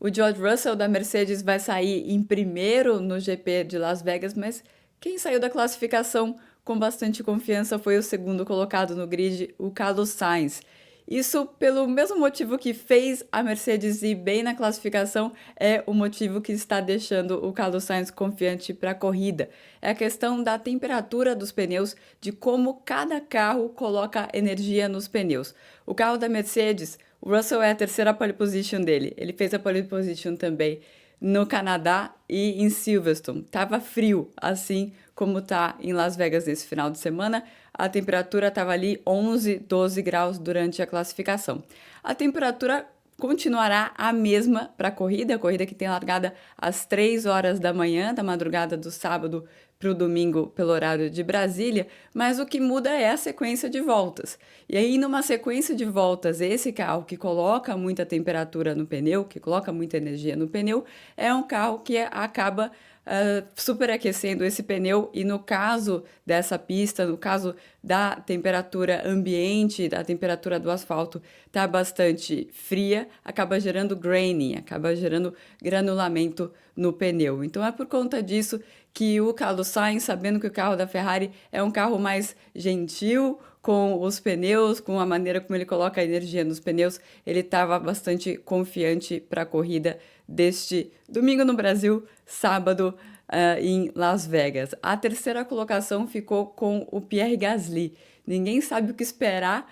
O George Russell da Mercedes vai sair em primeiro no GP de Las Vegas, mas quem saiu da classificação com bastante confiança foi o segundo colocado no grid, o Carlos Sainz. Isso pelo mesmo motivo que fez a Mercedes ir bem na classificação, é o motivo que está deixando o Carlos Sainz confiante para a corrida. É a questão da temperatura dos pneus, de como cada carro coloca energia nos pneus. O carro da Mercedes, o Russell é a terceira pole position dele. Ele fez a pole position também no Canadá e em Silverstone. Tava frio, assim como tá em Las Vegas nesse final de semana. A temperatura estava ali 11, 12 graus durante a classificação. A temperatura continuará a mesma para a corrida que tem largada às 3 horas da manhã, da madrugada do sábado para o domingo, pelo horário de Brasília, mas o que muda é a sequência de voltas. E aí, numa sequência de voltas, esse carro que coloca muita temperatura no pneu, que coloca muita energia no pneu, é um carro que acaba superaquecendo esse pneu, e no caso dessa pista, no caso da temperatura ambiente, da temperatura do asfalto tá bastante fria, acaba gerando graining, acaba gerando granulamento no pneu. Então é por conta disso que o Carlos Sainz, sabendo que o carro da Ferrari é um carro mais gentil com os pneus, com a maneira como ele coloca a energia nos pneus, ele estava bastante confiante para a corrida deste domingo no Brasil, sábado em Las Vegas. A terceira colocação ficou com o Pierre Gasly. Ninguém sabe o que esperar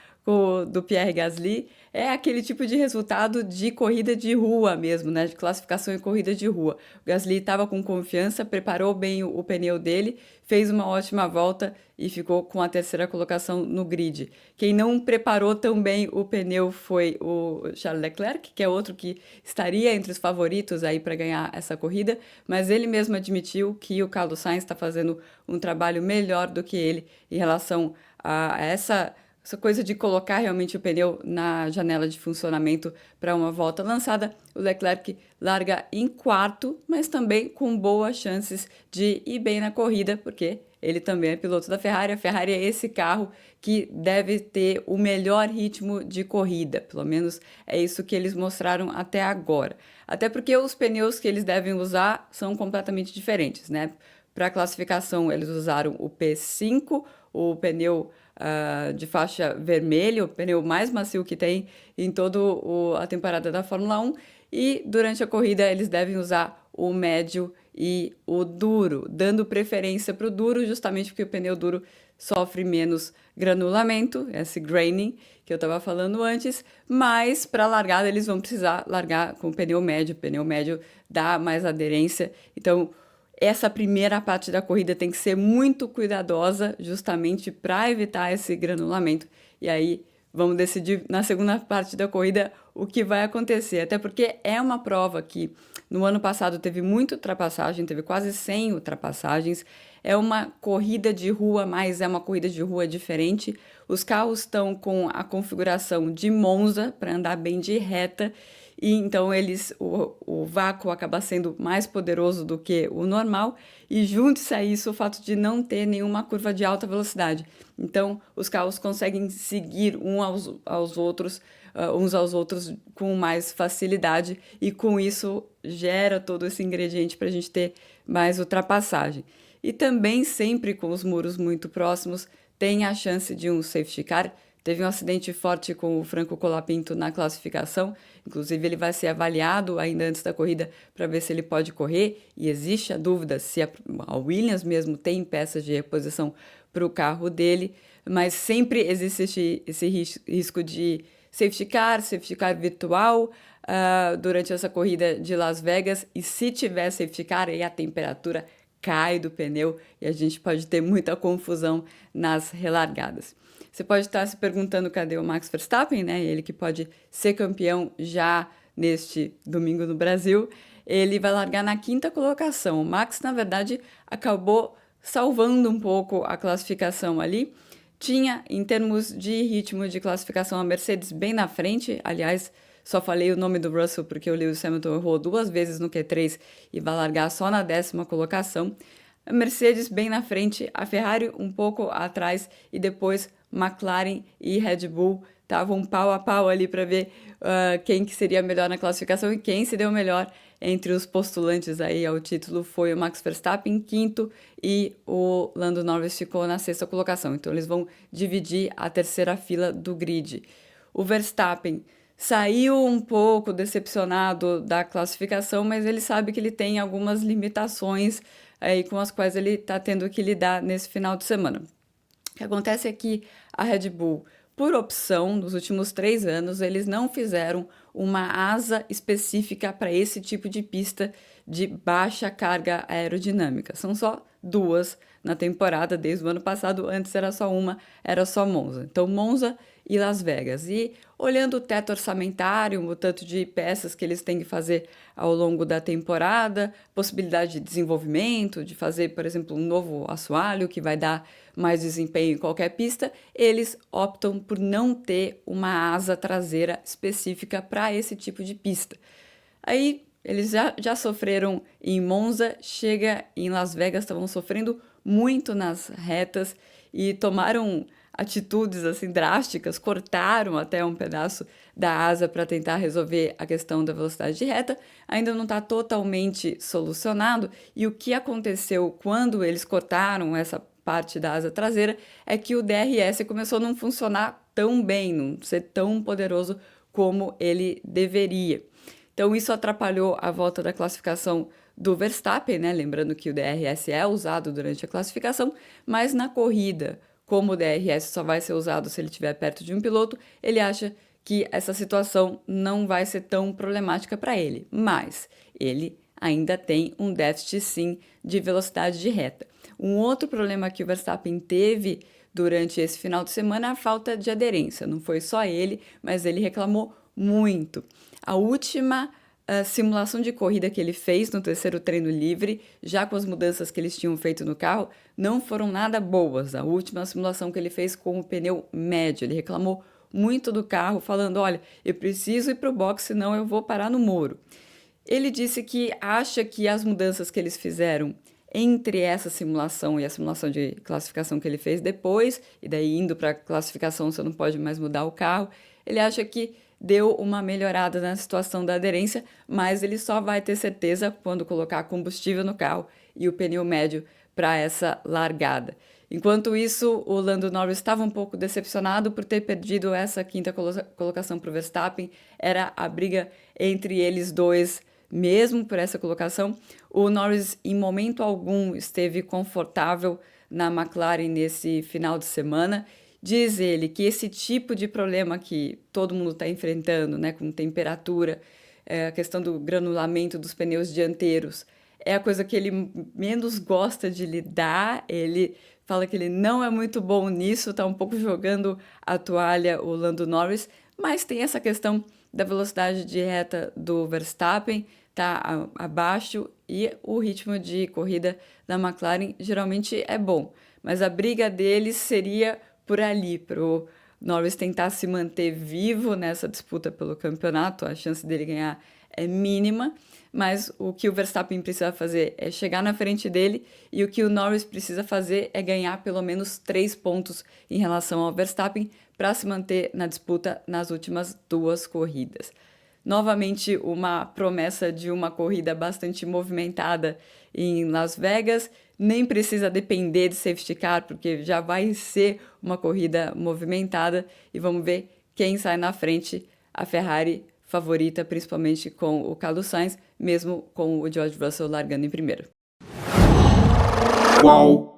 do Pierre Gasly. É aquele tipo de resultado de corrida de rua mesmo, né? De classificação em corrida de rua. O Gasly estava com confiança, preparou bem o pneu dele, fez uma ótima volta e ficou com a terceira colocação no grid. Quem não preparou tão bem o pneu foi o Charles Leclerc, que é outro que estaria entre os favoritos aí para ganhar essa corrida, mas ele mesmo admitiu que o Carlos Sainz está fazendo um trabalho melhor do que ele em relação a essa coisa de colocar realmente o pneu na janela de funcionamento para uma volta lançada. O Leclerc larga em quarto, mas também com boas chances de ir bem na corrida, porque ele também é piloto da Ferrari. A Ferrari é esse carro que deve ter o melhor ritmo de corrida, pelo menos é isso que eles mostraram até agora. Até porque os pneus que eles devem usar são completamente diferentes, né? Para a classificação, eles usaram o P5, o pneu de faixa vermelha, o pneu mais macio que tem em toda a temporada da Fórmula 1. E durante a corrida, eles devem usar o médio e o duro, dando preferência para o duro, justamente porque o pneu duro sofre menos granulamento, esse graining que eu estava falando antes, mas para a largada eles vão precisar largar com o pneu médio dá mais aderência, então essa primeira parte da corrida tem que ser muito cuidadosa, justamente para evitar esse granulamento. E aí vamos decidir na segunda parte da corrida o que vai acontecer. Até porque é uma prova que no ano passado teve muita ultrapassagem, teve quase 100 ultrapassagens. É uma corrida de rua, mas é uma corrida de rua diferente. Os carros estão com a configuração de Monza para andar bem de reta. E então o vácuo acaba sendo mais poderoso do que o normal, e junte-se a isso o fato de não ter nenhuma curva de alta velocidade. Então os carros conseguem seguir uns aos outros com mais facilidade, e com isso gera todo esse ingrediente para a gente ter mais ultrapassagem. E também sempre com os muros muito próximos tem a chance de um safety car. Teve um acidente forte com o Franco Colapinto na classificação, inclusive ele vai ser avaliado ainda antes da corrida para ver se ele pode correr, e existe a dúvida se a Williams mesmo tem peças de reposição para o carro dele, mas sempre existe esse risco de safety car virtual durante essa corrida de Las Vegas, e se tiver safety car, aí a temperatura cai do pneu e a gente pode ter muita confusão nas relargadas. Você pode estar se perguntando cadê o Max Verstappen, né? Ele que pode ser campeão já neste domingo no Brasil. Ele vai largar na quinta colocação. O Max, na verdade, acabou salvando um pouco a classificação ali. Tinha, em termos de ritmo de classificação, a Mercedes bem na frente. Aliás, só falei o nome do Russell porque o Lewis Hamilton errou 2 vezes no Q3 e vai largar só na 10ª colocação. A Mercedes bem na frente, a Ferrari um pouco atrás, e depois McLaren e Red Bull estavam pau a pau ali para ver quem que seria melhor na classificação, e quem se deu melhor entre os postulantes aí ao título foi o Max Verstappen em quinto e o Lando Norris ficou na sexta colocação. Então eles vão dividir a terceira fila do grid. O Verstappen saiu um pouco decepcionado da classificação, mas ele sabe que ele tem algumas limitações aí com as quais ele está tendo que lidar nesse final de semana. O que acontece é que a Red Bull, por opção, nos últimos 3 anos, eles não fizeram uma asa específica para esse tipo de pista de baixa carga aerodinâmica. São só 2 na temporada, desde o ano passado. Antes era só uma, era só Monza. Então, Monza e Las Vegas. E olhando o teto orçamentário, o tanto de peças que eles têm que fazer ao longo da temporada, possibilidade de desenvolvimento, de fazer, por exemplo, um novo assoalho que vai dar mais desempenho em qualquer pista, eles optam por não ter uma asa traseira específica para esse tipo de pista. Aí eles já sofreram em Monza, chega em Las Vegas, estavam sofrendo muito nas retas e tomaram atitudes assim drásticas, cortaram até um pedaço da asa para tentar resolver a questão da velocidade de reta. Ainda não está totalmente solucionado, e o que aconteceu quando eles cortaram essa parte da asa traseira é que o DRS começou a não funcionar tão bem, não ser tão poderoso como ele deveria. Então isso atrapalhou a volta da classificação do Verstappen, né? Lembrando que o DRS é usado durante a classificação, mas na corrida, como o DRS só vai ser usado se ele estiver perto de um piloto, ele acha que essa situação não vai ser tão problemática para ele. Mas ele ainda tem um déficit, sim, de velocidade de reta. Um outro problema que o Verstappen teve durante esse final de semana é a falta de aderência. Não foi só ele, mas ele reclamou muito. A última simulação de corrida que ele fez no terceiro treino livre, já com as mudanças que eles tinham feito no carro, não foram nada boas. A última simulação que ele fez com o pneu médio, ele reclamou muito do carro, falando: olha, eu preciso ir para o box, senão eu vou parar no muro. Ele disse que acha que as mudanças que eles fizeram entre essa simulação e a simulação de classificação que ele fez depois, e daí indo para a classificação você não pode mais mudar o carro, ele acha que deu uma melhorada na situação da aderência, mas ele só vai ter certeza quando colocar combustível no carro e o pneu médio para essa largada. Enquanto isso, o Lando Norris estava um pouco decepcionado por ter perdido essa quinta colocação para o Verstappen. Era a briga entre eles dois, mesmo por essa colocação. O Norris, em momento algum, esteve confortável na McLaren nesse final de semana. Diz ele que esse tipo de problema que todo mundo está enfrentando, né, com temperatura, a questão do granulamento dos pneus dianteiros, é a coisa que ele menos gosta de lidar. Ele fala que ele não é muito bom nisso, está um pouco jogando a toalha o Lando Norris, mas tem essa questão da velocidade de reta do Verstappen, está abaixo, e o ritmo de corrida da McLaren geralmente é bom. Mas a briga deles seria por ali, para o Norris tentar se manter vivo nessa disputa pelo campeonato. A chance dele ganhar é mínima, mas o que o Verstappen precisa fazer é chegar na frente dele, e o que o Norris precisa fazer é ganhar pelo menos 3 pontos em relação ao Verstappen para se manter na disputa nas últimas 2 corridas. Novamente, uma promessa de uma corrida bastante movimentada em Las Vegas. Nem precisa depender de safety car, porque já vai ser uma corrida movimentada, e vamos ver quem sai na frente. A Ferrari favorita, principalmente com o Carlos Sainz, mesmo com o George Russell largando em primeiro. Qual?